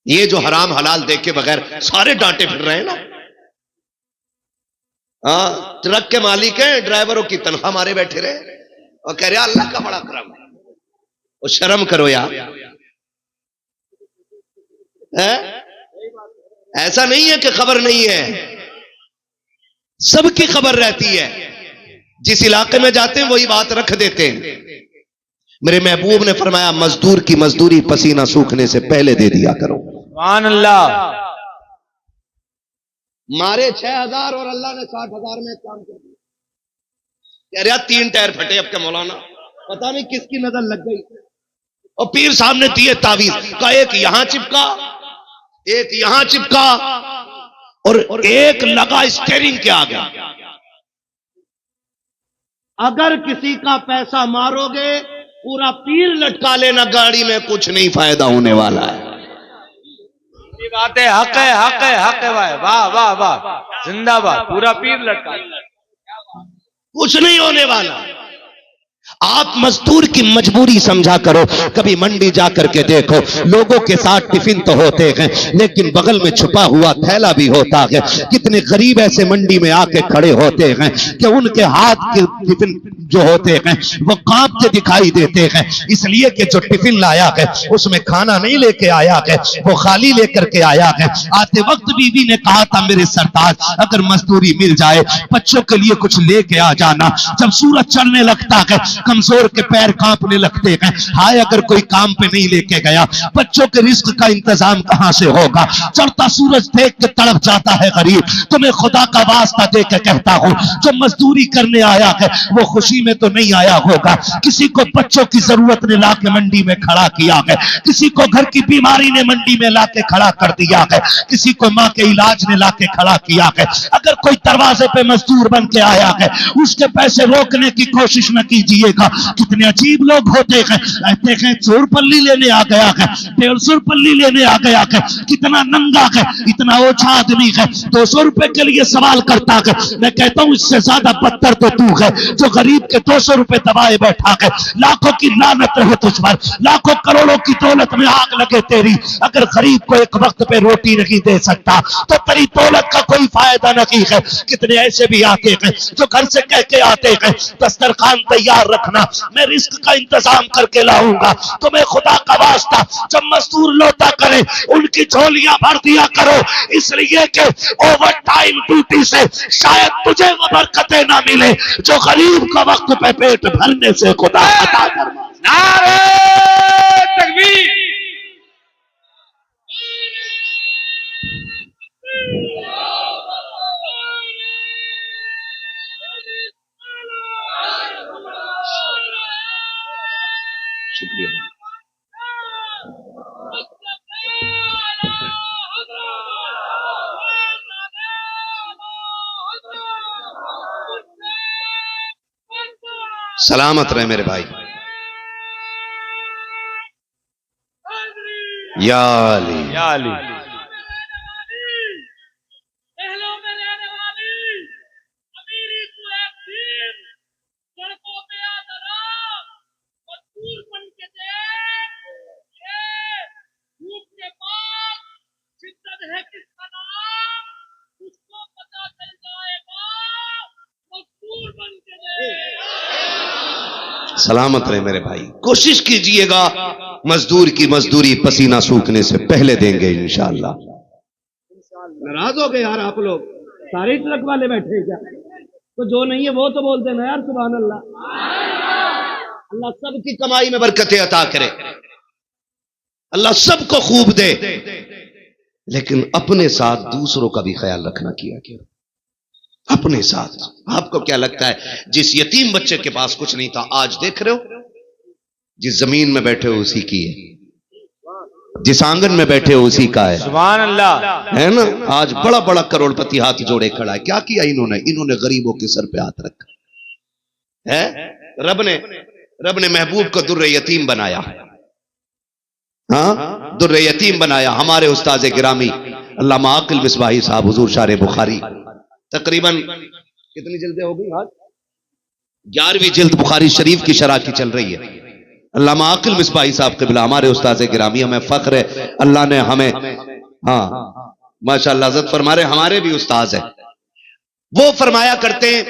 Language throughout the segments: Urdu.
یہ جو حرام حلال دیکھ کے بغیر سارے ڈانٹے پھر رہے ہیں نا. ہاں ٹرک کے مالک ہیں, ڈرائیوروں کی تنخواہ مارے بیٹھے رہے اور کہہ رہے اللہ کا بڑا کرم ہے. وہ شرم کرو یار. ایسا نہیں ہے کہ خبر نہیں ہے, سب کی خبر رہتی ہے. جس علاقے میں جاتے ہیں وہی بات رکھ دیتے ہیں. میرے محبوب نے فرمایا مزدور کی مزدوری پسینہ سوکھنے سے پہلے دے دیا کرو. سبحان اللہ. مارے 6,000 اور اللہ نے 60,000 میں کام کر دیا. کہہ رہا 3 ٹائر پھٹے اب کے مولانا, پتہ نہیں کس کی نظر لگ گئی. اور پیر صاحب نے دیے تعویذ کا, ایک یہاں چپکا ایک یہاں چپکا اور ایک لگا اسٹیئرنگ کے آگے. اگر کسی کا پیسہ مارو گے پورا پیر لٹکا لینا گاڑی میں, کچھ نہیں فائدہ ہونے والا ہے. یہ بات ہے, حق ہے, حق ہے, حق ہے. واہ واہ واہ, زندہ باد. پورا پیر لٹکا, کچھ نہیں ہونے والا. آپ مزدور کی مجبوری سمجھا کرو. کبھی منڈی جا کر کے دیکھو, لوگوں کے ساتھ ٹفن تو ہوتے ہیں لیکن بغل میں چھپا ہوا تھیلا بھی ہوتا ہے. کتنے غریب ایسے منڈی میں آ کے کھڑے ہوتے ہیں کہ ان کے ہاتھ کے ٹفن جو ہوتے ہیں وہ کانپتے دکھائی دیتے ہیں, اس لیے کہ جو ٹفن لایا ہے اس میں کھانا نہیں لے کے آیا ہے, وہ خالی لے کر کے آیا ہے. آتے وقت بیوی نے کہا تھا میرے سردار اگر مزدوری مل جائے بچوں کے لیے کچھ لے کے آ جانا. جب سورج چڑھنے لگتا ہے کمزور کے پیر کانپنے لگتے ہیں, ہائے اگر کوئی کام پہ نہیں لے کے گیا بچوں کے رزق کا انتظام کہاں سے ہوگا. چڑھتا سورج دیکھ کے تڑپ جاتا ہے غریب. تمہیں خدا کا واسطہ دے کے کہتا ہوں جو مزدوری کرنے آیا ہے وہ خوشی میں تو نہیں آیا ہوگا. کسی کو بچوں کی ضرورت نے لا کے منڈی میں کھڑا کیا ہے, کسی کو گھر کی بیماری نے منڈی میں لا کے کھڑا کر دیا ہے, کسی کو ماں کے علاج نے لا کے کھڑا کیا ہے. اگر کوئی دروازے پہ مزدور بن کے آیا ہے اس کے پیسے روکنے کی کوشش نہ کیجیے گا. کتنے عجیب لوگ ہوتے ہیں, کہتے ہیں 100 پلی لینے آ گیا ہے, 150 پلی لینے آ گیا ہے. کتنا ننگا ہے, اتنا اوچھا آدمی ہے, 200 روپے کے لیے سوال کرتا ہے. میں کہتا ہوں اس سے زیادہ بدتر تو تو ہے جو غریب کے 200 روپے دبائے بیٹھا ہے. لاکھوں کی لعنت رہے تجھ پر, لاکھوں کروڑوں کی دولت میں آگ لگے تیری. اگر غریب کو ایک وقت پہ روٹی نہیں دے سکتا تو تیری دولت کا کوئی فائدہ نہیں ہے. کتنے ایسے بھی آتے ہیں جو گھر سے کہہ کے آتے ہیں دسترخوان تیار رکھنا, میں رزق کا انتظام کر کے لاؤں گا. تمہیں خدا کا واسطہ جب مزدور لوٹا کرے ان کی جھولیاں بھر دیا کرو, اس لیے کہ اوور ٹائم ڈیوٹی سے شاید تجھے وہ برکتیں نہ ملے جو غریب کا وقت پہ پیٹ بھرنے سے خدا عطا فرمائے. نعرہ تکبیر. شکریہ. سلامت رہے میرے بھائی. یا علی یا علی. سلامت رہے میرے بھائی. کوشش کیجئے گا مزدور کی مزدوری پسینہ سوکھنے سے پہلے دیں گے انشاءاللہ. ناراض ہو گئے یار آپ لوگ, سارے ٹرک والے بیٹھے کیا, تو جو نہیں ہے وہ تو بولتے نا یار. سبحان اللہ. اللہ سب کی کمائی میں برکتیں عطا کرے, اللہ سب کو خوب دے, لیکن اپنے ساتھ دوسروں کا بھی خیال رکھنا کیا کرو. اپنے ساتھ آپ کو کیا لگتا ہے جس یتیم بچے کے پاس کچھ نہیں تھا آج دیکھ رہے ہو جس زمین میں بیٹھے ہو اسی کی ہے, جس آنگن میں بیٹھے ہو اسی کا ہے. سبحان اللہ. ہے نا, آج بڑا بڑا کروڑ پتی ہاتھ جوڑے کھڑا ہے. کیا کیا انہوں نے غریبوں کے سر پہ ہاتھ رکھا ہے. رب نے محبوب کو در یتیم بنایا. ہاں در یتیم بنایا. ہمارے استاذ گرامی علامہ عاقل مصباحی صاحب حضور شارح بخاری تقریباً کتنی جلدیں ہو گئی آج 11ویں جلد بخاری شریف کی شرح کی چل رہی ہے. علامہ عاقل مصباحی صاحب قبلہ ہمارے استاذ گرامی، ہمیں فخر ہے اللہ نے ہمیں، ہاں ماشاءاللہ عزت فرما رہے، ہمارے بھی استاذ ہیں، وہ فرمایا کرتے ہیں،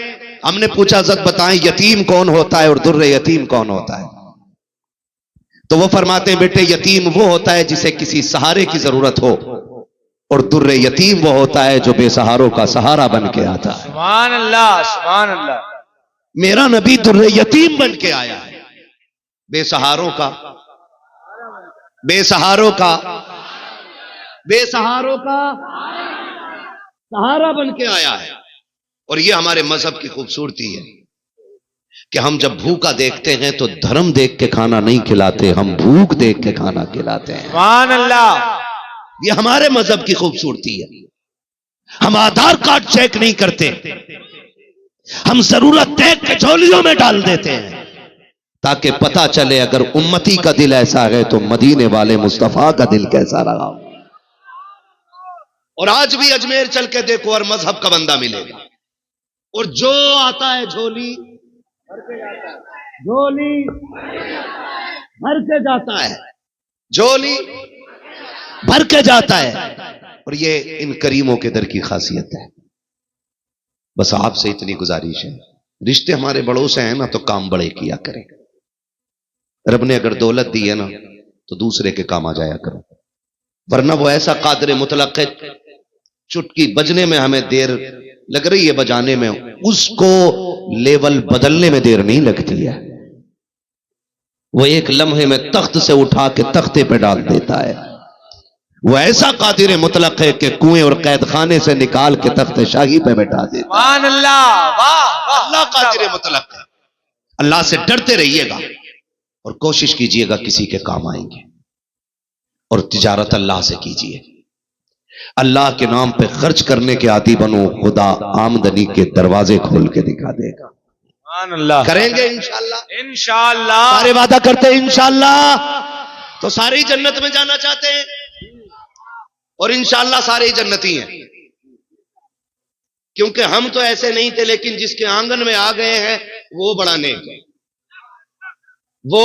ہم نے پوچھا عزت بتائیں یتیم کون ہوتا ہے اور در یتیم کون ہوتا ہے؟ تو وہ فرماتے ہیں بیٹے یتیم وہ ہوتا ہے جسے کسی سہارے کی ضرورت ہو، اور در یتیم وہ ہوتا ہے جو بے سہاروں کا سہارا بن کے آتا ہے۔ سبحان اللہ سبحان اللہ۔ میرا نبی در یتیم بن کے آیا ہے، بے سہاروں کا، بے سہاروں کا، بے سہاروں کا سہارا بن کے آیا ہے۔ اور یہ ہمارے مذہب کی خوبصورتی ہے کہ ہم جب بھوکا دیکھتے ہیں تو دھرم دیکھ کے کھانا نہیں کھلاتے، ہم بھوک دیکھ کے کھانا کھلاتے ہیں۔ سبحان اللہ۔ یہ ہمارے مذہب کی خوبصورتی ہے۔ ہم آدھار کارڈ چیک نہیں کرتے، ہم ضرورت دیکھ کے جھولیوں میں ڈال دیتے ہیں تاکہ پتہ چلے اگر امتی کا دل ایسا ہے تو مدینے والے مصطفیٰ کا دل کیسا رہا۔ اور آج بھی اجمیر چل کے دیکھو اور مذہب کا بندہ ملے گا، اور جو آتا ہے جھولی جھولی بھر کے جاتا ہے، جھولی بھر کے جاتا ہے۔ اور یہ ان کریموں کے در کی خاصیت ہے۔ بس آپ سے اتنی گزارش ہے، رشتے ہمارے بڑوں سے ہیں نا تو کام بڑے کیا کریں۔ رب نے اگر دولت دی ہے نا تو دوسرے کے کام آ جایا کرو، ورنہ وہ ایسا قادر مطلق ہے، چٹکی بجنے میں ہمیں دیر لگ رہی ہے بجانے میں، اس کو لیول بدلنے میں دیر نہیں لگتی ہے، وہ ایک لمحے میں تخت سے اٹھا کے تختے پہ ڈال دیتا ہے۔ وہ ایسا قادر مطلق ہے کہ کنویں اور قید خانے سے نکال کے تخت شاہی پہ بیٹھا دیتا ہے۔ سبحان اللہ، واہ اللہ قادر مطلق ہے۔ اللہ سے ڈرتے رہیے گا اور کوشش کیجئے گا کسی کے کام آئیں گے، اور تجارت اللہ سے کیجئے، اللہ کے نام پہ خرچ کرنے کے عادی بنو، خدا آمدنی کے دروازے کھول کے دکھا دے گا۔ سبحان اللہ۔ کریں گے انشاءاللہ؟ انشاءاللہ۔ سارے وعدہ کرتے ہیں انشاءاللہ؟ تو سارے جنت میں جانا چاہتے ہیں، اور انشاءاللہ سارے جنتی ہیں، کیونکہ ہم تو ایسے نہیں تھے، لیکن جس کے آنگن میں آ گئے ہیں وہ بڑا نیک ہے، وہ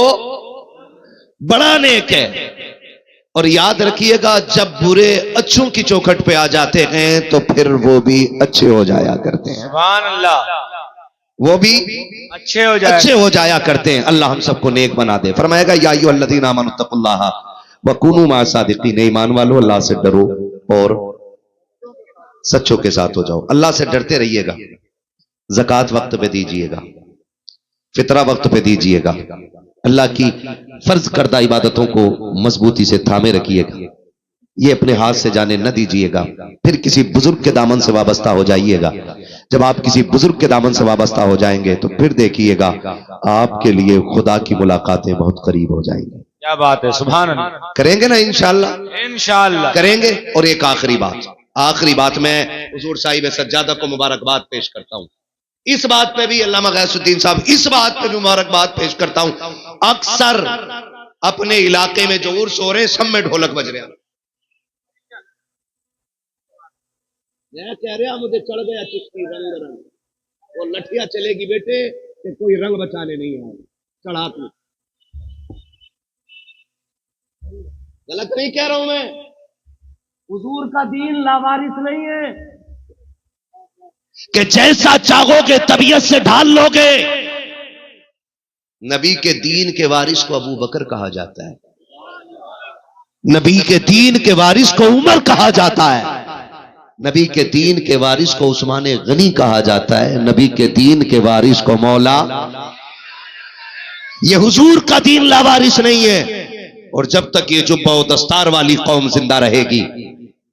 بڑا نیک ہے۔ اور یاد رکھیے گا جب برے اچھوں کی چوکھٹ پہ آ جاتے ہیں تو پھر وہ بھی اچھے ہو جایا کرتے ہیں، سبحان اللہ، وہ بھی اچھے ہو جایا کرتے ہیں۔ اللہ ہم سب کو نیک بنا دے۔ فرمائے گا یا ایھا الذین آمنوا اتقوا اللہ وکونوا مع الصادقین، ایمان والو اللہ سے ڈرو اور سچوں کے ساتھ ہو جاؤ۔ اللہ سے ڈرتے رہیے گا، زکوٰۃ وقت پہ دیجئے گا، فطرہ وقت پہ دیجئے گا، اللہ کی فرض کردہ عبادتوں کو مضبوطی سے تھامے رکھیے گا، یہ اپنے ہاتھ سے جانے نہ دیجئے گا۔ پھر کسی بزرگ کے دامن سے وابستہ ہو جائیے گا، جب آپ کسی بزرگ کے دامن سے وابستہ ہو جائیں گے تو پھر دیکھیے گا آپ کے لیے خدا کی ملاقاتیں بہت قریب ہو جائیں گی۔ کیا بات ہے، سبحان اللہ۔ کریں گے نا انشاءاللہ؟ انشاءاللہ کریں گے۔ اور ایک آخری بات میں حضور صاحب سجادہ کو مبارکباد پیش کرتا ہوں، اس بات پہ بھی علامہ غیاث الدین صاحب، اس بات پہ بھی مبارکباد پیش کرتا ہوں، اکثر اپنے علاقے میں جو عرس ہو رہے ہیں سب میں ڈھولک بج رہے ہیں، میں کہہ رہا مجھے چڑھ گیا چشتی رنگ رنگ، وہ لٹھیا چلے گی بیٹے کہ کوئی رنگ بچانے نہیں آئے، چڑھا تو غلط نہیں کہہ رہا ہوں میں، حضور کا دین لاوارث نہیں ہے کہ جیسا چاہو گے طبیعت سے ڈھال لو گے۔ نبی کے دین کے وارث کو ابو بکر کہا جاتا ہے، نبی کے دین کے وارث کو عمر کہا جاتا ہے، نبی کے دین کے وارث کو عثمان غنی کہا جاتا ہے، نبی کے دین کے وارث کو مولا۔ یہ حضور کا دین لاوارث نہیں ہے، اور جب تک یہ جبہ و دستار والی قوم زندہ رہے گی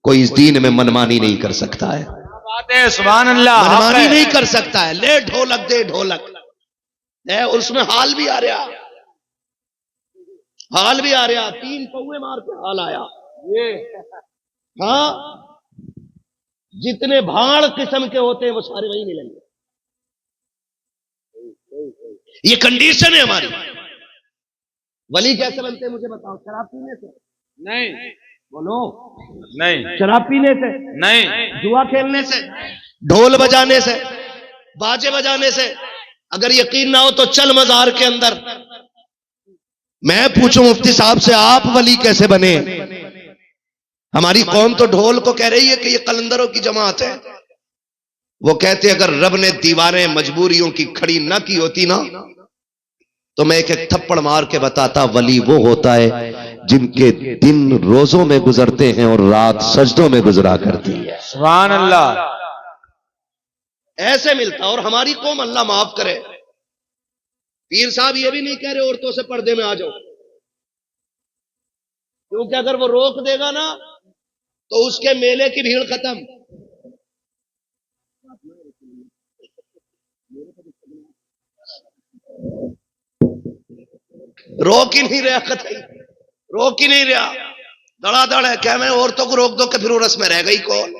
کوئی اس دین میں منمانی نہیں کر سکتا ہے، بات ہے، سبحان اللہ، منمانی نہیں کر سکتا ہے۔ لے ڈھولک دے ڈھولک ہے، اور اس میں حال بھی آ رہا، حال بھی آ رہا، 3 پوے مار کے حال آیا۔ ہاں جتنے بھاڑ قسم کے ہوتے ہیں وہ سارے وہی ملیں گے، یہ کنڈیشن ہے ہماری۔ ولی کیسے بنتے ہیں مجھے بتاؤ؟ شراب پینے سے نہیں، بولو، نہیں، شراب پینے سے نہیں، جوا کھیلنے سے، ڈھول بجانے سے، باجے بجانے سے۔ اگر یقین نہ ہو تو چل مزار کے اندر، میں پوچھوں مفتی صاحب سے آپ ولی کیسے بنے؟ ہماری قوم تو ڈھول کو کہہ رہی ہے کہ یہ قلندروں کی جماعت ہے. وہ کہتے اگر رب نے دیواریں مجبوریوں کی کھڑی نہ کی ہوتی نا تو میں ایک ایک تھپڑ مار کے بتاتا ولی وہ ہوتا ہے جن کے دن روزوں میں گزرتے ہیں اور رات سجدوں میں گزرا کرتی ہے. سبحان اللہ. ایسے ملتا. اور ہماری قوم اللہ معاف کرے پیر صاحب یہ بھی نہیں کہہ رہے عورتوں سے پردے میں آ جاؤ، کیونکہ اگر وہ روک دے گا نا تو اس کے میلے کی بھیڑ ختم. روک ہی نہیں رہا، قطعی روک ہی نہیں رہا. دڑا دڑ ہے. کیا میں عورتوں کو روک دو کہ پھر وہ رسم میں رہ گئی کون؟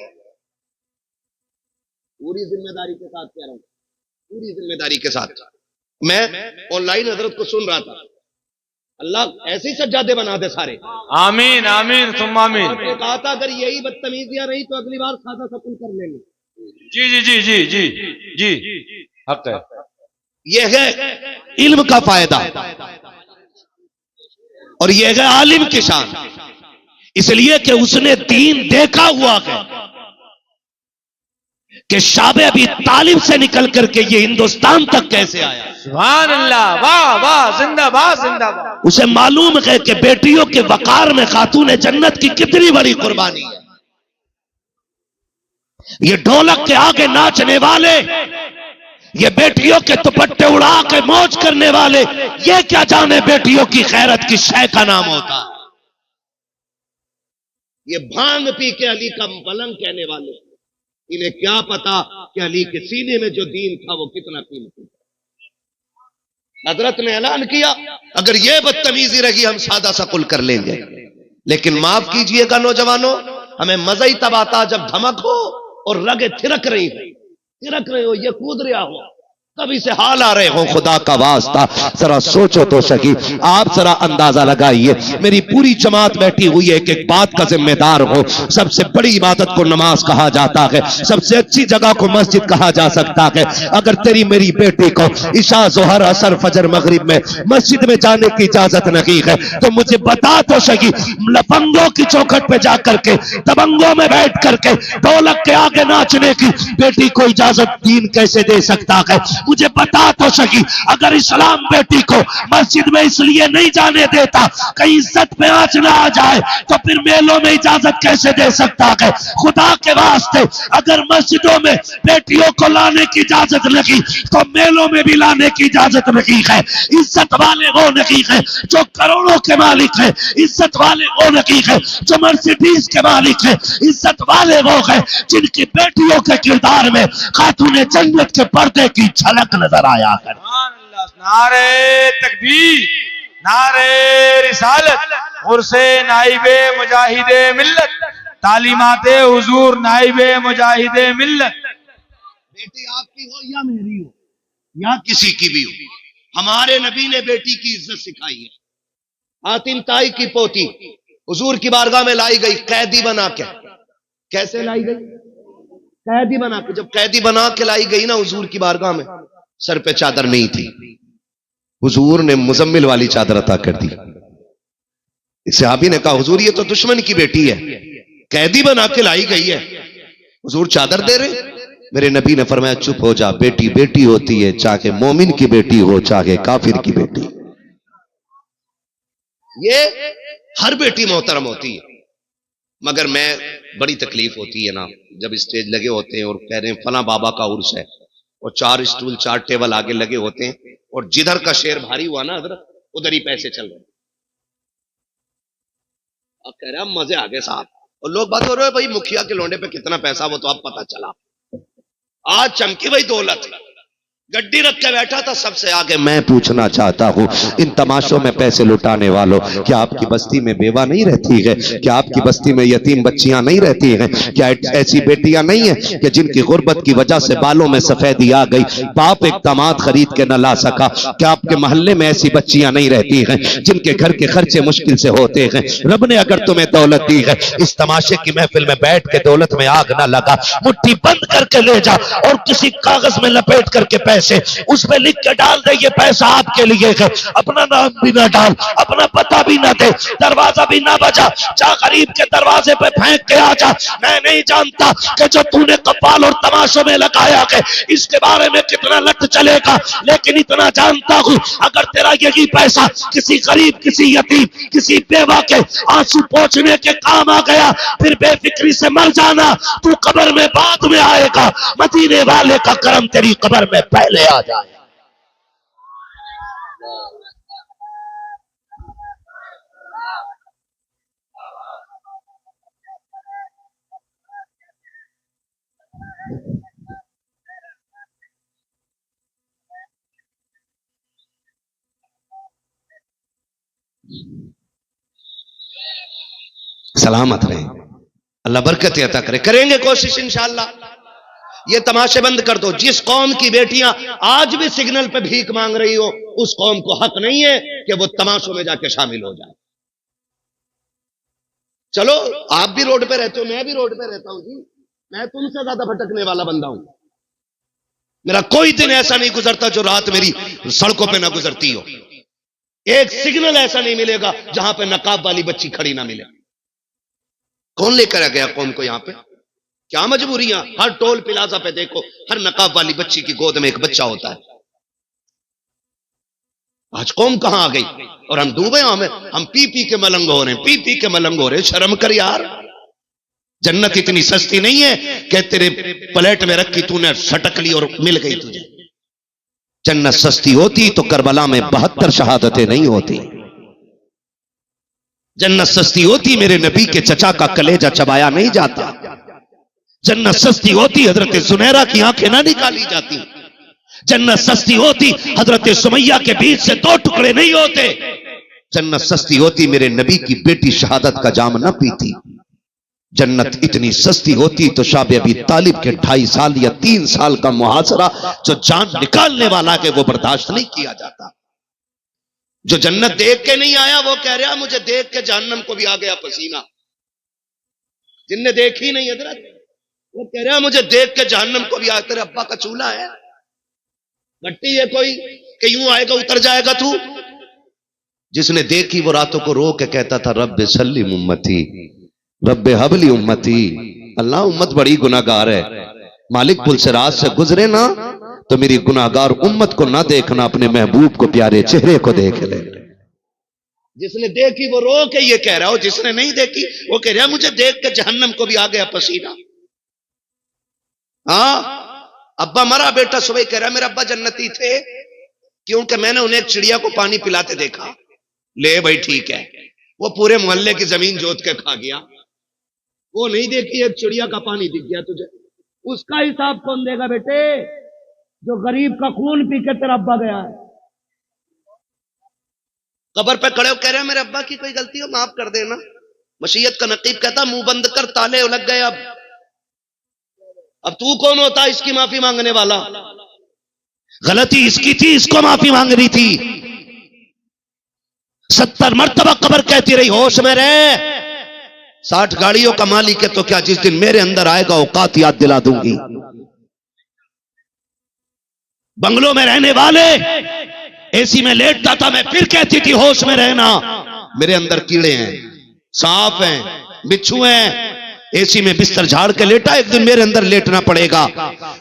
پوری ذمہ داری کے ساتھ کہہ رہا ہوں، پوری ذمہ داری کے ساتھ. میں آن لائن حضرت کو سن رہا تھا. اللہ ایسے ہی سجادے بنا دے سارے. آمین آمین ثم آمین. آپ نے کہا تھا اگر یہی بدتمیزیاں رہی تو اگلی بار سادہ سکول کر لیں گے. جی جی جی جی جی جی حق ہے. یہ ہے علم کا فائدہ اور یہ ہے عالم کی شان، اس لیے کہ اس نے دین دیکھا ہوا ہے کہ شعب ابی طالب سے نکل کر کے یہ ہندوستان تک کیسے آیا. سبحان اللہ. واہ واہ. زندہ باد زندہ باد. اسے معلوم ہے کہ بیٹیوں کے وقار میں خاتون جنت کی کتنی بڑی قربانی ہے. یہ ڈھولک کے آگے ناچنے والے، یہ بیٹیوں کے دوپٹے اڑا کے موج کرنے والے، یہ کیا جانے بیٹیوں کی خیرت کی شے کا نام ہوتا ہے. یہ بھانگ پی کے علی کا پلنگ کہنے والے، انہیں کیا پتا کہ علی کے سینے میں جو دین تھا وہ کتنا قیمتی تھا. حضرت نے اعلان کیا اگر یہ بدتمیزی رہی ہم سادہ سا قل کر لیں گے. لیکن معاف کیجئے گا نوجوانوں، ہمیں مزہ ہی تب آتا جب دھمک ہو اور رگیں تھرک رہی ہو، یہ کود رہا ہو، کبھی سے حال آ رہے ہو. خدا کا واسطہ ذرا سوچو تو سکی. آپ ذرا اندازہ لگائیے، میری پوری جماعت بیٹھی ہوئی ہے کہ ایک بات کا ذمہ دار ہو. سب سے بڑی عبادت کو نماز کہا جاتا ہے، سب سے اچھی جگہ کو مسجد کہا جا سکتا ہے. اگر تیری میری بیٹی کو عشاء ظہر عصر فجر مغرب میں مسجد میں جانے کی اجازت نہیں ہے تو مجھے بتا تو سکی لفنگوں کی چوکھٹ پہ جا کر کے دبنگوں میں بیٹھ کر کے ڈھولک کے آگے ناچنے کی بیٹی کو اجازت دین کیسے دے سکتا ہے؟ مجھے بتا تو سکی اگر اسلام بیٹی کو مسجد میں اس لیے نہیں جانے دیتا کہیں عزت پہ آنچ نہ آ جائے تو پھر میلوں میں اجازت کیسے دے سکتا ہے؟ خدا کے واسطے اگر مسجدوں میں بیٹیوں کو لانے کی اجازت نہیں تو میلوں میں بھی لانے کی اجازت نہیں ہے. عزت والے وہ نہیں ہے جو کروڑوں کے مالک ہے، عزت والے وہ نہیں ہے جو مرسیڈیز کے مالک ہے، عزت والے وہ ہیں جن کی بیٹیوں کے کردار میں خاتون جنت کے پردے کی جھلک نظر آیا ہے. نعرے تکبیر، نعرے رسالت، عرس نائب مجاہد ملت، تعلیمات حضور نائب مجاہد ملت. بیٹی آپ کی ہو یا میری ہو یا کسی کی بھی ہو، ہمارے نبی نے بیٹی کی عزت سکھائی ہے. حاتم تائی کی پوتی حضور کی بارگاہ میں لائی گئی قیدی بنا کے. کیسے لائی گئی؟ قیدی بنا کے. جب قیدی بنا کے لائی گئی نا حضور کی بارگاہ میں، سر پہ چادر نہیں تھی. حضور نے مزمل والی چادر عطا کر دی. صحابی نے کہا حضور یہ تو دشمن کی بیٹی ہے، قیدی بنا کے لائی گئی ہے، حضور چادر دے رہے. میرے نبی نے فرمایا چپ ہو جا، بیٹی بیٹی ہوتی ہے، چاہے مومن کی بیٹی ہو چاہے کافر کی بیٹی. یہ ہر بیٹی محترم ہوتی ہے. مگر میں بڑی تکلیف ہوتی ہے نا جب اسٹیج لگے ہوتے ہیں اور کہہ رہے ہیں فلاں بابا کا عرس ہے اور 4 اسٹول 4 ٹیبل آگے لگے ہوتے ہیں اور جدھر کا شیر بھاری ہوا نا حضرت ادھر ہی پیسے چل رہے ہیں. اب کہہ رہے ہیں مزے آگے صاحب، اور لوگ بات ہو رہے ہیں بھائی مکھیا کے لونڈے پہ کتنا پیسہ وہ تو اب پتا چلا. آج چمکی بھائی دولت، گڈی رکھ کے بیٹھا تھا سب سے آگے. میں پوچھنا چاہتا ہوں ان تماشوں میں پیسے لٹانے والوں، کیا آپ کی بستی میں بیوہ نہیں رہتی ہے؟ کیا آپ کی بستی میں یتیم بچیاں نہیں رہتی ہیں؟ کیا ایسی بیٹیاں نہیں ہیں کہ جن کی غربت کی وجہ سے بالوں میں سفیدی آ گئی، باپ ایک داماد خرید کے نہ لا سکا؟ کیا آپ کے محلے میں ایسی بچیاں نہیں رہتی ہیں جن کے گھر کے خرچے مشکل سے ہوتے ہیں؟ رب نے اگر تمہیں دولت دی ہے، اس تماشے کی محفل میں بیٹھ کے دولت میں آگ نہ لگا، مٹھی بند کر کے لے جا اور کسی کاغذ میں لپیٹ کر کے پیسے، اس پہ لکھ کے ڈال دے یہ پیسہ آپ کے لیے ہے، اپنا نام بھی نہ ڈال، اپنا پتہ بھی نہ دے، دروازہ بھی نہ بجا، جا غریب کے دروازے پہ پھینک کے آ جا، میں نہیں جانتا کہ جو تو نے قوال اور تماشوں میں لگایا ہے اس کے بارے میں کتنا لٹ چلے گا، لیکن اتنا جانتا ہوں اگر تیرا یہی پیسہ کسی غریب، کسی یتیم، کسی بیوہ کے آنسو پوچھنے کے کام آ گیا، پھر بے فکری سے مر جانا، تو قبر میں بعد میں آئے گا، مدینے والے کا کرم تیری قبر میں پہلے آ جائے۔ سلامت رہیں، اللہ برکت عطا کرے، کریں گے کوشش انشاءاللہ۔ یہ تماشے بند کر دو، جس قوم کی بیٹیاں آج بھی سگنل پہ بھیک مانگ رہی ہو اس قوم کو حق نہیں ہے کہ وہ تماشوں میں جا کے شامل ہو جائے۔ چلو آپ بھی روڈ پہ رہتے ہو، میں بھی روڈ پہ رہتا ہوں جی، میں تم سے زیادہ بھٹکنے والا بندہ ہوں، میرا کوئی دن ایسا نہیں گزرتا جو رات میری سڑکوں پہ نہ گزرتی ہو، ایک سگنل ایسا نہیں ملے گا جہاں پہ نقاب والی بچی کھڑی نہ ملے۔ کون لے کر گیا قوم کو یہاں پہ؟ کیا مجبوریاں؟ ہر ٹول پلازا پہ دیکھو ہر نقاب والی بچی کی گود میں ایک بچہ ہوتا ہے۔ آج قوم کہاں آ گئی اور ہم ڈوبے ہم پی پی کے ملنگ ہو رہے ہیں، پی پی کے ملنگ ہو رہے ہیں۔ شرم کر یار، جنت اتنی سستی نہیں ہے کہ تیرے پلیٹ میں رکھی تو نے سٹک لی اور مل گئی تجھے۔ جنت سستی ہوتی تو کربلا میں 72 شہادتیں نہیں ہوتی۔ جنت سستی ہوتی میرے نبی کے چچا کا کلیجہ چبایا نہیں جاتا۔ جنت سستی ہوتی حضرت زنیرہ کی آنکھیں نہ نکالی جاتی۔ جنت سستی ہوتی حضرت سمیہ کے بیچ سے 2 ٹکڑے نہیں ہوتے۔ جنت سستی ہوتی میرے نبی کی بیٹی شہادت کا جام نہ پیتی۔ جنت اتنی سستی ہوتی تو شاب ابی طالب کے 2.5 سال یا 3 سال کا محاصرہ جو جان نکالنے والا کہ وہ برداشت نہیں کیا جاتا۔ جو جنت دیکھ کے نہیں آیا وہ کہہ رہا مجھے دیکھ کے جہنم کو بھی آ گیا پسینہ۔ جن نے دیکھی نہیں حضرت وہ کہہ رہا مجھے دیکھ کے جہنم کو بھی آ گیا۔ تیرے ابا کا چولہا ہے گھٹی ہے کوئی کہ یوں آئے گا اتر جائے گا تو؟ جس نے دیکھی وہ راتوں کو رو کے کہتا تھا رب سلم امتی، رب حبلی امتی، اللہ امت بڑی گناہگار ہے، مالک پل سے رات سے گزرے نا تو میری گناہگار امت کو نہ دیکھنا، اپنے محبوب کو پیارے چہرے کو دیکھ لے۔ جس نے دیکھی وہ رو کے یہ کہہ رہا ہو، جس نے نہیں دیکھی وہ کہہ رہا مجھے دیکھ کے جہنم کو بھی آ گیا پسینہ۔ ہاں ابا مرا، بیٹا صبح کہہ رہا میرے ابا جنتی تھے کیونکہ میں نے انہیں ایک چڑیا کو پانی پلاتے دیکھا۔ لے بھائی ٹھیک ہے، وہ پورے محلے کی زمین جوت کے کھا گیا، وہ نہیں دیکھی ایک چڑیا کا پانی دکھ گیا تجھے، اس کا حساب کون دے گا بیٹے؟ جو غریب کا خون پی کے تیرا ابا گیا ہے۔ قبر پہ کھڑے ہو کہہ رہے ہیں میرے ابا کی کوئی غلطی ہو معاف کر دینا۔ مشیت کا نقیب کہتا منہ بند کر، تالے لگ گئے، اب تو کون ہوتا اس کی معافی مانگنے والا؟ غلطی اس کی تھی، اس کو معافی مانگنی تھی۔ 70 مرتبہ قبر کہتی رہی ہوش میں رہے، 60 گاڑیوں کا مالک ہے تو کیا جس دن میرے اندر آئے گا اوقات یاد دلا دوں گی۔ بنگلوں میں رہنے والے اے سی میں لیٹتا تھا، میں پھر کہتی تھی ہوش میں رہنا، میرے اندر کیڑے ہیں، سانپ ہیں، بچھو ہیں، اے سی میں بستر جھاڑ کے لیٹا، ایک دن میرے اندر لیٹنا پڑے گا۔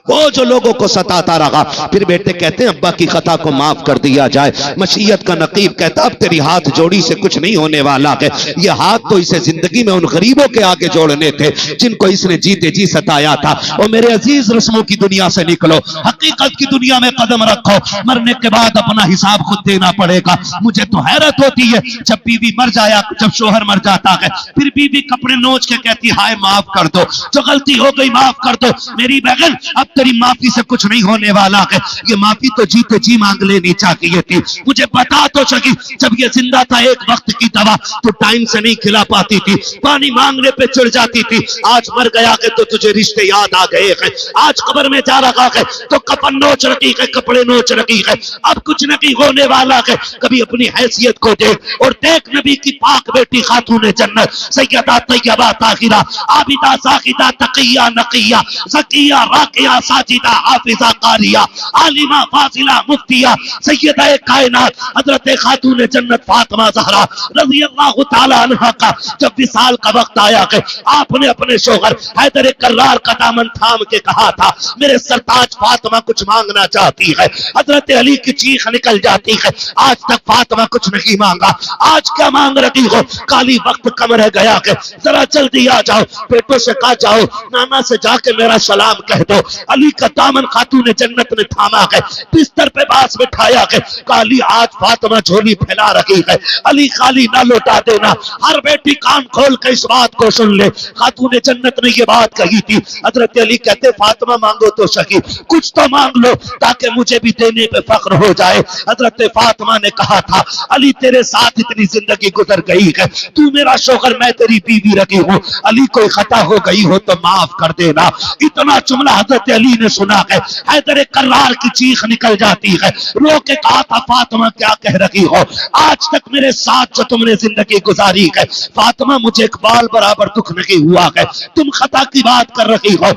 وہ جو لوگوں کو ستاتا رہا، پھر بیٹے کہتے ہیں ابا کی خطا کو معاف کر دیا جائے۔ مشیت کا نقیب کہتا اب تیری ہاتھ جوڑی سے کچھ نہیں ہونے والا ہے، یہ ہاتھ تو اسے زندگی میں ان غریبوں کے آگے جوڑنے تھے جن کو اس نے جیتے جی ستایا تھا۔ اور میرے عزیز رسموں کی دنیا سے نکلو، حقیقت کی دنیا میں قدم رکھو، مرنے کے بعد اپنا حساب خود دینا پڑے گا۔ مجھے تو حیرت ہوتی ہے جب بیوی مر جایا، جب شوہر مر جاتا ہے، پھر بیوی کپڑے نوچ کے کہتی ہائے معاف کر دو، جو غلطی ہو گئی معاف کر دو میری بہن، اب تیری معافی سے کچھ نہیں ہونے والا ہے۔ یہ معافی تو جیتے جی مانگ لینی چاہیے تھی۔ مجھے بتا تو سکی جب یہ زندہ تھا ایک وقت کی دوا تو ٹائم سے نہیں کھلا پاتی تھی، پانی مانگنے پہ چڑھ جاتی تھی، آج مر گیا کہ تو تجھے رشتے یاد آ گئے ہیں، آج قبر میں جا رہا ہے تو کفن نوچ رکھی ہے، کپڑے نوچ رکھی ہے، اب کچھ نہیں ہونے والا ہے۔ کبھی اپنی حیثیت کو دیکھ اور دیکھ نبی کی پاک بیٹی خاتون جنت سیدہ طیبہ طاہرہ عابدہ ساجدہ تقیہ نقیہ زکیہ راکعہ ساجدہ حافظہ قاریہ عالمہ فاضلہ مفتیہ سیدہ کائنات حضرت خاتون جنت فاطمہ زہرا رضی اللہ تعالی عنہ کا جب وصال کا وقت آیا کہ آپ نے اپنے شوہر حیدر کرار کا دامن تھام کے کہا تھا میرے سرتاج فاطمہ کچھ مانگنا چاہتی ہے، حضرت علی کی چیخ نکل جاتی ہے آج تک فاطمہ کچھ نہیں مانگا، آج کیا مانگ رہی ہو؟ کالی وقت کم رہ گیا کہ ذرا جلدی آ جاؤ، بیٹوں سے کہا جاؤ نانا سے جا کے میرا سلام کہہ دو۔ علی کا دامن خاتون جنت نے تھاما ہے، بستر پہ باس بٹھایا ہے، کالی آج فاطمہ جھولی پھیلا رہی ہے، علی خالی نہ لوٹا دینا۔ ہر بیٹی کان کھول کے اس بات کو سن لے، خاتون جنت نے یہ بات کہی تھی۔ حضرت علی کہتے فاطمہ مانگو تو صحیح، کچھ تو مانگ لو تاکہ مجھے بھی دینے پہ فخر ہو جائے۔ حضرت فاطمہ نے کہا تھا علی تیرے ساتھ اتنی زندگی گزر گئی ہے، تو میرا شوہر میں تیری بیوی رکھی ہوں، علی کوئی خطا ہو گئی ہو تو معاف کر دینا۔ اتنا جملہ حضرت علی نے سنا ہے، حیدر کرار کی چیخ نکل جاتی ہے، رو کے کہا تھا فاطمہ کیا کہہ رہی ہو؟ آج تک میرے ساتھ جو تم نے زندگی گزاری ہے فاطمہ مجھے ایک بال برابر دکھ نہیں ہوا ہے، تم خطا کی بات کر رہی ہو،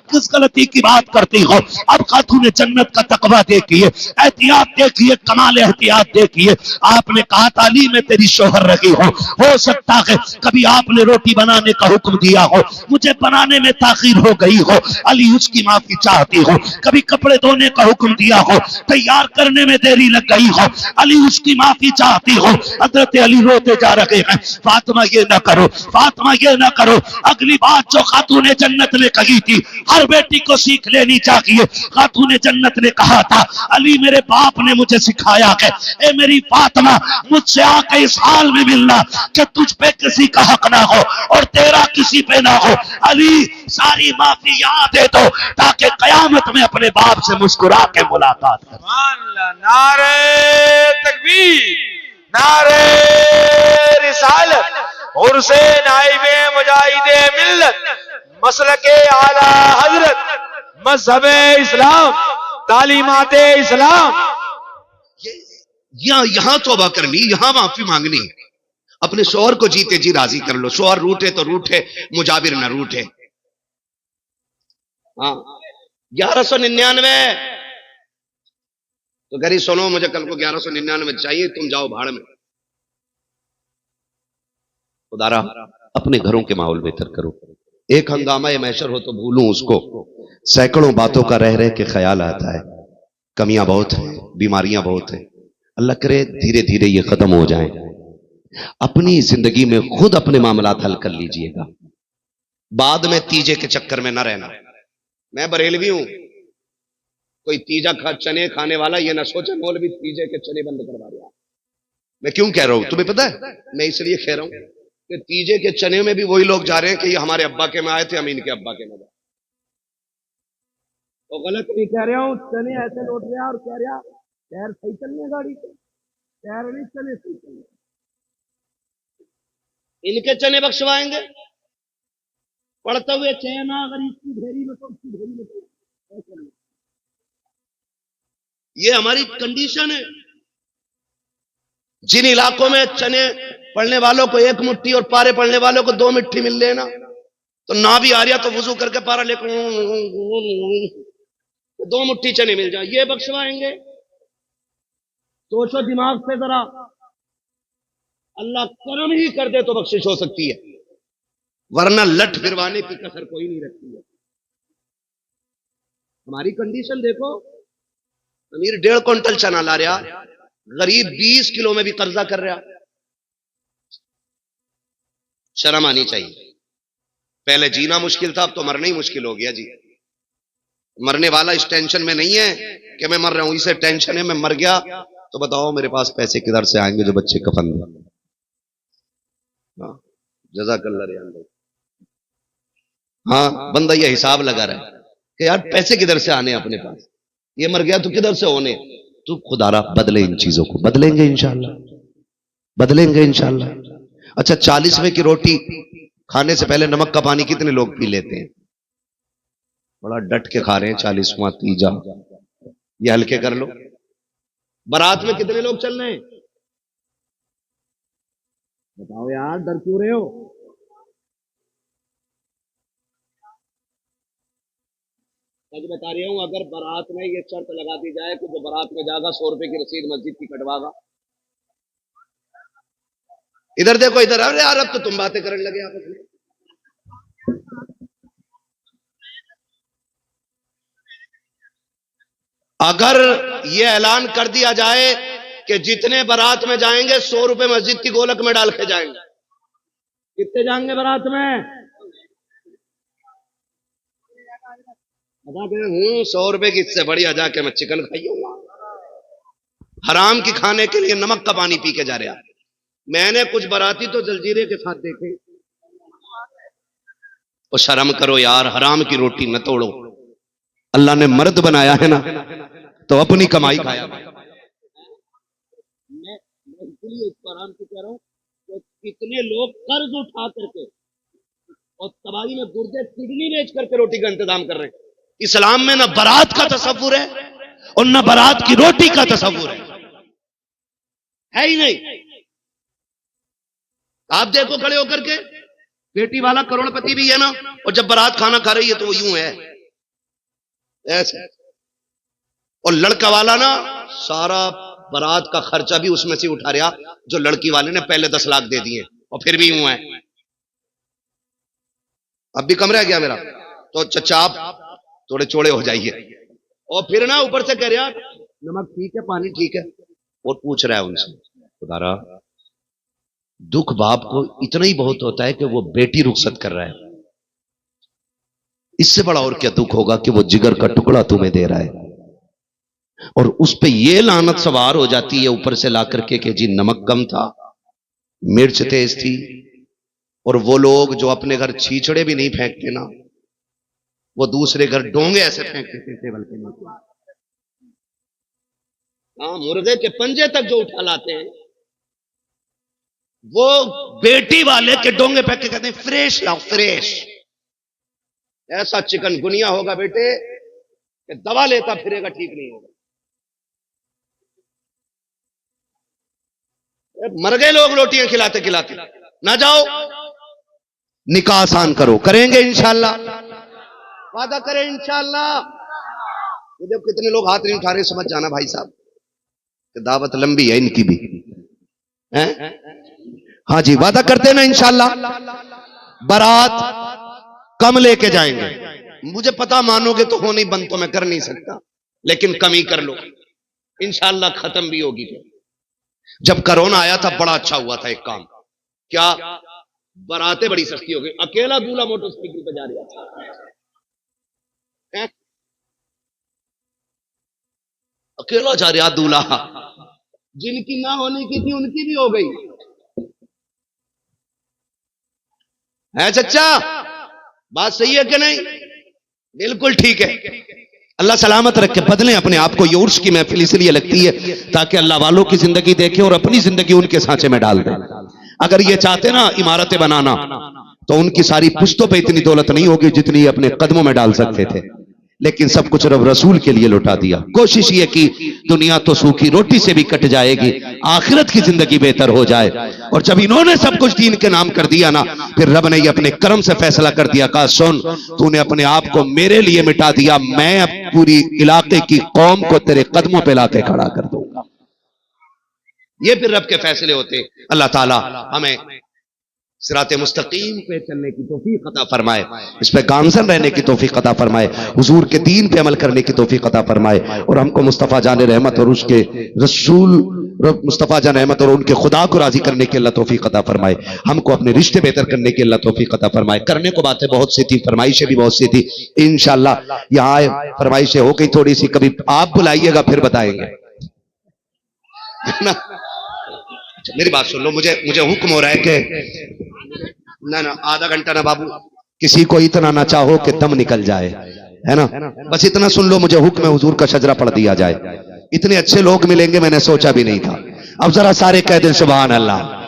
کس غلطی کی بات کرتی ہو؟ اب خاتون جنت کا تقویٰ دیکھیے، احتیاط دیکھیے، کمال احتیاط دیکھیے۔ آپ نے کہا تھا علی میں تیری شوہر رہی ہو سکتا ہے کبھی آپ نے روٹی بنانے کا حکم دیا ہو، مجھے بنانے میں تاخیر ہو گئی ہو، علی اس کی معافی چاہتی ہو، کبھی کپڑے دھونے کا حکم دیا ہو، تیار کرنے میں دیری لگ گئی ہو، علی اس کی معافی چاہتی ہو۔ حضرت علی روتے جا رہے ہیں، فاطمہ یہ نہ کرو، فاطمہ یہ نہ کرو۔ اگلی بات جو خاتون جنت نے کہی تھی ہر بیٹی کو سیکھ لینی چاہیے۔ خاتون جنت نے کہا تھا علی میرے باپ نے مجھے سکھایا ہے، اے میری فاطمہ مجھ سے آ کے اس حال میں ملنا کہ تجھ پہ کسی کا حق نہ ہو اور تیرا کسی پہ نہ ہو، علی ساری معافی یاد دے دو تاکہ قیامت میں اپنے باپ سے مسکرا کے ملاقات کر۔ سبحان اللہ، نعرہ تکبیر، نعرہ رسالت، عرس نائب مجاہد ملت، مسلک اعلی حضرت، مذہب اسلام، تعلیمات اسلام۔ یہاں توبہ کرنی، یہاں معافی مانگنی، اپنے شوہر کو جیتے جی راضی کر لو، شوہر روٹے تو روٹے، مجابر نہ روٹے۔ ہاں 1199 تو گھر ہی سنو، مجھے کل کو 1199 چاہیے، تم جاؤ بھاڑ میں۔ خدارا اپنے گھروں کے ماحول بہتر کرو، ایک ہنگامہ محشر ہو تو بھولوں اس کو، سینکڑوں باتوں کا رہ رہ کے خیال آتا ہے، کمیاں بہت ہیں، بیماریاں بہت ہیں، اللہ کرے دھیرے دھیرے یہ ختم ہو جائیں۔ اپنی زندگی میں خود اپنے معاملات حل کر لیجئے گا، بعد میں تیجے کے چکر میں نہ رہنا۔ میں بریلوی ہوں، کوئی تیجا چنے کھانے والا یہ نہ سوچے مولوی تیجے کے چنے بند کروا رہا۔ میں کیوں کہہ رہا ہوں تمہیں پتہ ہے؟ میں اس لیے کہہ رہا ہوں کہ تیجے کے چنے میں بھی وہی لوگ جا رہے ہیں کہ یہ ہمارے ابا کے میں آئے تھے، ہم ان کے ابا کے میں جائیں۔ تو غلط نہیں کہہ رہا ہوں، چنے ایسے لوٹ رہا اور کہہ رہا ٹائر صحیح چلنے ہیں، گاڑی کے ٹائر نہیں چلے صحیح چلنے، ان کے چنے بخشوائیں گے پڑھتے ہوئے چینا غریب کی ڈھیری میں تو اس کی ڈھیری میں۔ یہ ہماری کنڈیشن ہے۔ جن علاقوں میں چنے پڑھنے والوں کو ایک مٹھی اور پارے پڑھنے والوں کو 2 مٹھی مل لینا تو نہ بھی آ رہا تو وضو کر کے پارا لے کر 2 مٹھی چنے مل جائیں، یہ بخشوائیں گے؟ سوچو دماغ سے ذرا، اللہ کرم ہی کر دے تو بخشش ہو سکتی ہے، ورنہ لٹ پھروانے کی کسر کوئی نہیں رکھتی ہے۔ ہماری کنڈیشن دیکھو، امیر 1.5 کوئنٹل چنا لا رہا، غریب 20 کلو میں بھی قرضہ کر رہا۔ شرم آنی چاہیے، پہلے جینا مشکل تھا اب تو مرنا ہی مشکل ہو گیا جی۔ مرنے والا اس ٹینشن میں نہیں ہے کہ میں مر رہا ہوں، اسے ٹینشن ہے میں مر گیا تو بتاؤ میرے پاس پیسے کدھر سے آئیں گے جو بچے کفن دیں۔ جزاک اللہ ریان بھائی۔ ہاں بندہ یہ حساب لگا رہا ہے کہ یار پیسے کدھر سے آنے اپنے پاس، یہ مر گیا تو کدھر سے ہونے۔ تو خدا را بدلے ان چیزوں کو، بدلیں گے انشاءاللہ، بدلیں گے انشاءاللہ۔ اچھا 40ویں کی روٹی کھانے سے پہلے نمک کا پانی کتنے لوگ پی لیتے ہیں؟ بڑا ڈٹ کے کھا رہے ہیں 40واں تیجا، یہ ہلکے کر لو۔ بارات میں کتنے لوگ چل رہے ہیں بتاؤ یار، ڈر کیوں رہے ہو؟ سچ بتا رہی ہوں، اگر بارات میں یہ شرط لگا دی جائے کہ جو بارات میں جاگا 100 روپے کی رسید مسجد کی کٹوا گا. ادھر دیکھو ادھر، ارے یار اب تو تم باتیں کرنے لگے آپس میں. اگر یہ اعلان کر دیا جائے کہ جتنے بارات میں جائیں گے 100 روپے مسجد کی گولک میں ڈال کے جائیں گے. کتنے جائیں گے بارات میں؟ بتا کہ ہوں 100 روپے کی، اس سے بڑھیا جا کے میں چکن کھائی ہوں. حرام کی کھانے کے لیے نمک کا پانی پی کے جا رہا. میں نے کچھ باراتی تو جلجیرے کے ساتھ دیکھے. اور شرم کرو یار، حرام کی روٹی نہ توڑو. اللہ نے مرد بنایا ہے نا تو اپنی کمائی کھایا. میں اس لیے اس کو آرام سے کہہ رہا ہوں کہ کتنے لوگ قرض اٹھا کر کے اور تباہی میں گردے کڈنی بیچ کر کے روٹی کا انتظام کر رہے ہیں. اسلام میں نہ بارات کا تصور ہے اور نہ بارات کی روٹی کا تصور ہے ہی نہیں. آپ دیکھو کھڑے ہو کر کے، بیٹی والا کروڑ پتی بھی ہے نا، اور جب بارات کھانا کھا رہی ہے تو وہ یوں ہے ایسے. اور لڑکا والا نا سارا بارات کا خرچہ بھی اس میں سے اٹھا رہا جو لڑکی والے نے پہلے 10 لاکھ دے دیے، اور پھر بھی یوں ہے. اب بھی کم رہ گیا میرا تو چچا آپ تھوڑے چوڑے ہو جائیے. اور پھر نا اوپر سے کہہ رہا نمک ٹھیک ہے، پانی ٹھیک ہے، اور پوچھ رہا ہے ان سے خدا دکھ باپ کو اتنا ہی بہت ہوتا ہے کہ وہ بیٹی رخصت کر رہا ہے. اس سے بڑا اور کیا دکھ ہوگا کہ وہ جگر کا ٹکڑا تمہیں دے رہا ہے اور اس پہ یہ لعنت سوار ہو جاتی ہے اوپر سے لا کر کے کہ جی نمک کم تھا، مرچ تیز تھی. اور وہ لوگ جو اپنے گھر چھیچڑے بھی نہیں پھینکتے نا، وہ دوسرے گھر ڈونگے ایسے پھینکتے تھے ٹیبل کے نیچے. ہاں، مردے کے پنجے تک جو اٹھا لاتے ہیں وہ بیٹی والے کے ڈونگے پھینک کے کہتے ہیں فریش لاؤ فریش. ایسا چکن گنیا ہوگا بیٹے کہ دوا لیتا پھرے گا ٹھیک نہیں ہوگا. مر گئے لوگ روٹیاں کھلاتے کھلاتے. نہ جاؤ، نکاح آسان کرو، کریں گے انشاءاللہ، وعدہ کریں انشاءاللہ. یہ دیکھو کتنے لوگ ہاتھ نہیں اٹھا رہے، سمجھ جانا بھائی صاحب کہ دعوت لمبی ہے ان کی بھی. ہاں جی، وعدہ کرتے نا انشاءاللہ. بارات کم لے کے جائیں گے. مجھے پتا مانو گے تو ہو نہیں، بند تو میں کر نہیں سکتا، لیکن کمی کر لو انشاءاللہ. ختم بھی ہوگی. جب کرونا آیا تھا بڑا اچھا ہوا تھا ایک کام. کیا؟ باراتیں بڑی سستی ہو گئی. اکیلا دولہا موٹر سائیکل پہ جا رہا تھا، اکیلا جا رہا دولہا. جن کی نہ ہونے کی تھی ان کی بھی ہو گئی ہے. چچا بات صحیح ہے کہ نہیں؟ بالکل ٹھیک ہے. اللہ سلامت رکھے. بدلیں اپنے آپ کو. یہ عرس کی محفل اس لیے لگتی ہے تاکہ اللہ والوں کی زندگی دیکھیں اور اپنی زندگی ان کے سانچے میں ڈال دیں. اگر یہ چاہتے نا عمارتیں بنانا تو ان کی ساری پشتوں پہ اتنی دولت نہیں ہوگی جتنی اپنے قدموں میں ڈال سکتے تھے، لیکن سب کچھ رب رسول کے لیے لوٹا دیا. کوشش یہ کی دنیا تو سوکھی روٹی سے بھی کٹ جائے گی، آخرت کی زندگی بہتر ہو جائے. اور جب انہوں نے سب کچھ دین کے نام کر دیا نا، پھر رب نے یہ اپنے کرم سے فیصلہ کر دیا، کہا سن تو نے اپنے آپ کو میرے لیے مٹا دیا، میں اب پوری علاقے کی قوم کو تیرے قدموں پہ لا کے کھڑا کر دوں گا. یہ پھر رب کے فیصلے ہوتے. اللہ تعالی ہمیں صراط مستقیم پہ چلنے کی توفیق عطا فرمائے، اس پہ گامزن رہنے کی توفیق عطا فرمائے، حضور کے دین پہ عمل کرنے کی توفیق عطا فرمائے، اور ہم کو مصطفیٰ جان رحمت اور اس کے رسول مصطفیٰ جان رحمت اور ان کے خدا کو راضی کرنے کی اللہ توفیق عطا فرمائے. ہم کو اپنے رشتے بہتر کرنے کی اللہ توفیق عطا فرمائے. کرنے کو باتیں بہت سی تھی، فرمائشیں بھی بہت سی تھی. انشاءاللہ یہاں آئے فرمائشیں ہو گئی تھوڑی سی، کبھی آپ بلائیے گا پھر بتائیں گے. میری بات سن لو، مجھے حکم ہو رہا ہے کہ نہ آدھا گھنٹہ نہ بابو کسی کو اتنا نہ چاہو کہ دم نکل جائے، ہے نا. بس اتنا سن لو، مجھے حکم ہے حضور کا شجرہ پڑھ دیا جائے. اتنے اچھے لوگ ملیں گے میں نے سوچا بھی نہیں تھا. اب ذرا سارے کہہ دیں سبحان اللہ.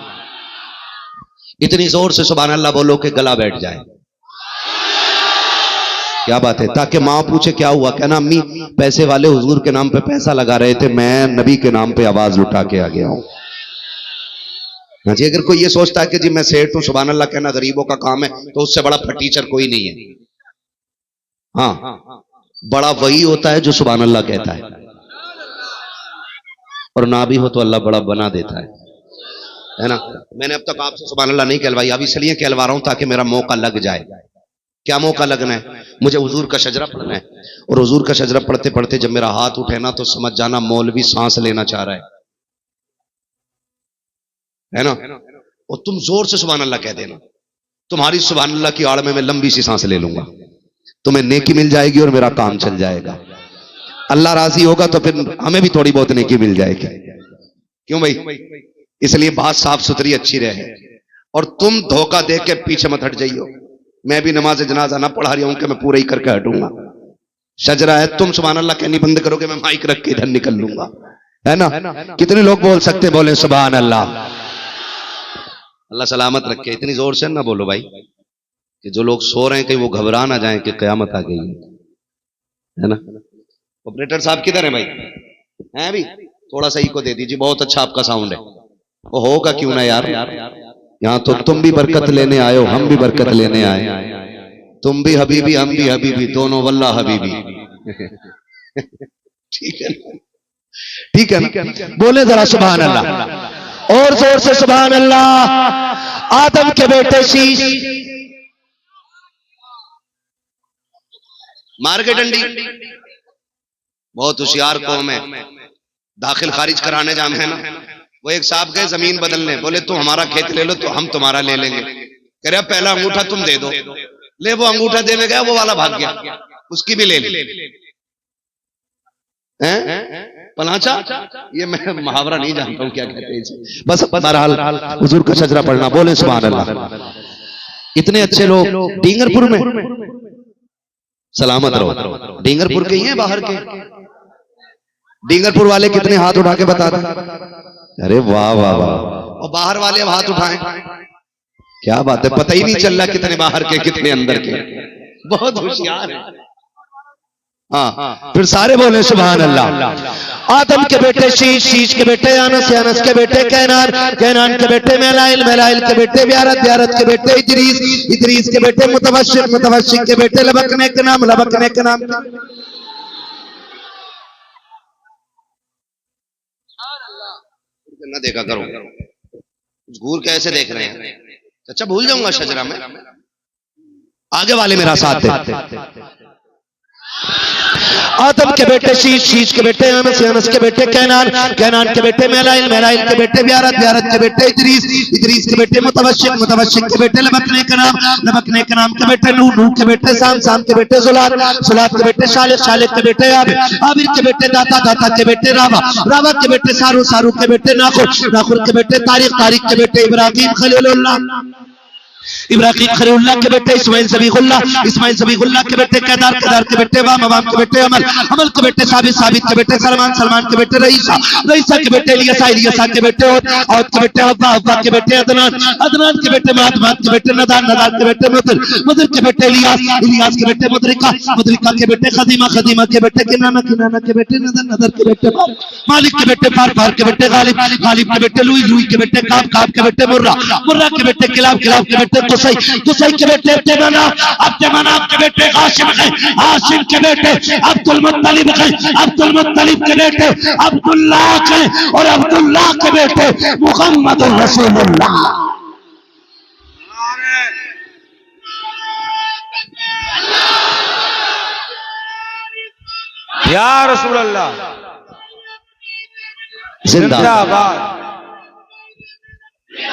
اتنی زور سے سبحان اللہ بولو کہ گلا بیٹھ جائے. کیا بات ہے؟ تاکہ ماں پوچھے کیا ہوا، کہنا امی پیسے والے حضور کے نام پہ پیسہ لگا رہے تھے، میں نبی کے نام پہ آواز اٹھا کے آ گیا ہوں. جی اگر کوئی یہ سوچتا ہے کہ جی میں سیٹ ہوں، سبحان اللہ کہنا غریبوں کا کام ہے، تو اس سے بڑا پھٹیچر کوئی نہیں ہے. ہاں بڑا وہی ہوتا ہے جو سبحان اللہ کہتا ہے، اور نہ بھی ہو تو اللہ بڑا بنا دیتا ہے نا. میں نے اب تک آپ سے سبحان اللہ نہیں کہلوائی، اب اس لیے کہلوا رہا ہوں تاکہ میرا موقع لگ جائے. کیا موقع لگنا ہے؟ مجھے حضور کا شجرہ پڑھنا ہے، اور حضور کا شجرہ پڑھتے پڑھتے جب میرا ہاتھ اٹھے نا تو سمجھ جانا مولوی سانس لینا چاہ رہا ہے نا. اور تم زور سے سبحان اللہ کہہ دینا، تمہاری سبحان اللہ کی آڑ میں لمبی سی سانس لے لوں گا، تمہیں نیکی مل جائے گی اور میرا کام چل جائے گا. اللہ راضی ہوگا تو پھر ہمیں بھی تھوڑی بہت نیکی مل جائے گی. کیوں بھائی؟ اس لیے بات صاف ستھری اچھی رہے، اور تم دھوکہ دے کے پیچھے مت ہٹ جائیو. میں بھی نماز جنازہ نہ پڑھا رہی ہوں کہ میں پورا ہی کر کے ہٹوں گا. شجرہ ہے، تم سبحان اللہ کہنی بند کرو گے، میں مائک رکھ کے ادھر نکل لوں گا، ہے نا. کتنے لوگ بول سکتے؟ بولے سبحان اللہ. اللہ سلامت رکھے. اتنی زور سے نہ بولو بھائی کہ جو لوگ سو رہے ہیں کہیں وہ گھبرا نہ جائیں کہ قیامت آ گئی ہے نا. آپریٹر صاحب کدھر ہیں بھائی؟ ہیں بھی؟ تھوڑا سا کو دے دیجیے، بہت اچھا آپ کا ساؤنڈ ہے. وہ ہوگا کیوں نہ یار، یہاں تو تم بھی برکت لینے آئے ہو، ہم بھی برکت لینے آئے. تم بھی حبیبی، ہم بھی حبیبی، دونوں واللہ حبیبی. ٹھیک ہے ٹھیک ہے نا. بولے ذرا سبحان اللہ اور زور سے سبحان اللہ. آدم کے بیٹے شیش مار کے ڈنڈی. بہت ہوشیار قوم ہے، داخل خارج کرانے جام ہے نا. وہ ایک صاحب گئے زمین بدلنے، بولے تو ہمارا کھیت لے لو تو ہم تمہارا لے لیں گے. کہہ رہا پہلا انگوٹھا تم دے دو. لے وہ انگوٹھا دینے گیا، وہ والا بھاگ گیا، اس کی بھی لے لی. پلانچا، یہ میں محاورہ نہیں جانتا ہوں کیا کہتے ہیں. بس بہرحال حضور کا شجرہ پڑھنا. بولے سبحان اللہ. اتنے اچھے لوگ ڈینگر پور میں، سلامت رہو. ڈینگر پور کے ہی ہیں باہر کے؟ ڈینگر پور والے کتنے ہاتھ اٹھا کے بتا دیں. ارے واہ واہ واہ. اور باہر والے اب ہاتھ اٹھائیں. کیا بات ہے، پتہ ہی نہیں چل رہا کتنے باہر کے کتنے اندر کے. بہت ہوشیار ہے. ہاں پھر سارے بولے سبحان اللہ. آدم کے بیٹے شیش، شیش کے بیٹے انس، انس کے بیٹے کینان، کینان کے بیٹے میلائل، میلائل کے بیٹے بیارت، بیارت کے بیٹے ادریس، ادریس کے بیٹے متوشق، متوشق کے بیٹے لبکنے کے نام، لبکنے کے نام. نہ دیکھا کرو گور کیسے دیکھ رہے ہیں. اچھا بھول جاؤں گا شجرہ میں. آگے والے میرا ساتھ دے. آدم کے بیٹے شیش، شیش کے بیٹے انس، انس کے بیٹے کینان، کینان کے بیٹے میلائل، میلائل کے بیٹے بیارت، بیارت کے بیٹے ادریس، ادریس کے بیٹے متوشق، متوشق کے بیٹے لبکنے کے نام، لبکنے کے نام کے بیٹے نوح، نوح کے بیٹے سام، سام کے بیٹے زلات، زلات کے بیٹے شالق، شالق کے بیٹے عابر، عابر کے بیٹے داتا، داتا کے بیٹے راوا، راوا کے بیٹے سارو، سارو کے بیٹے ناخر، ناخر کے بیٹے طارق، طارق کے بیٹے ابراہیم خلیل اللہ، ابراہیم خلیل اللہ کے بیٹے اسماعیل ذبیح اللہ، اسماعیل ذبیح اللہ کے بیٹے کیدار، کیدار کے بیٹے وام، وام کے بیٹے عمل، عمل کے بیٹے ثابت، ثابت کے بیٹے سلمان، سلمان کے بیٹے رئیسہ، رئیسہ کے بیٹے الیسا، الیسا کے بیٹے عود، عود کے بیٹے حوا، حوا کے بیٹے عدنان، عدنان کے بیٹے مات، مات کے بیٹے ندان، ندان کے بیٹے مدر، مدر کے بیٹے الیاس، الیاس کے بیٹے مدرکہ، مدرکہ کے بیٹے خدیمہ، خدیمہ کے بیٹے کنانہ، کنانہ کے بیٹے ندر، ندر کے بیٹے مالک کے بیٹے پار، پار کے بیٹے غالب، غالب کے بیٹے لوئی، لوئی کے بیٹے کاب، کاب کے بیٹے مرہ، مرہ کے بیٹے کلاب، کلاب کے بیٹے قصی، قصی کے بیٹے عبد مناف، عبد مناف کے بیٹے ہاشم ہیں، ہاشم کے بیٹے عبد المطلب ہیں، عبد المطلب کے بیٹے عبداللہ ہیں، اور عبداللہ کے بیٹے محمد رسول اللہ. یا رسول اللہ زندہ باد،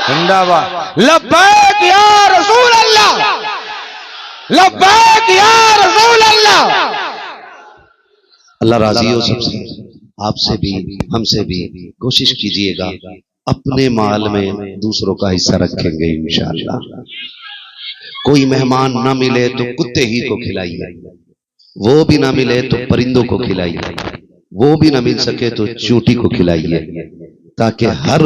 زندہ باد. لبیک یا رسول اللہ، لبیک یا رسول اللہ. اللہ راضی ہو سب سے. آپ سے بھی ہم سے بھی کوشش کیجئے گا اپنے مال میں دوسروں کا حصہ رکھیں گے انشاءاللہ. کوئی مہمان نہ ملے تو کتے ہی کو کھلائیے، وہ بھی نہ ملے تو پرندوں کو کھلائیے، وہ بھی نہ مل سکے تو چوٹی کو کھلائیے، تاکہ ہر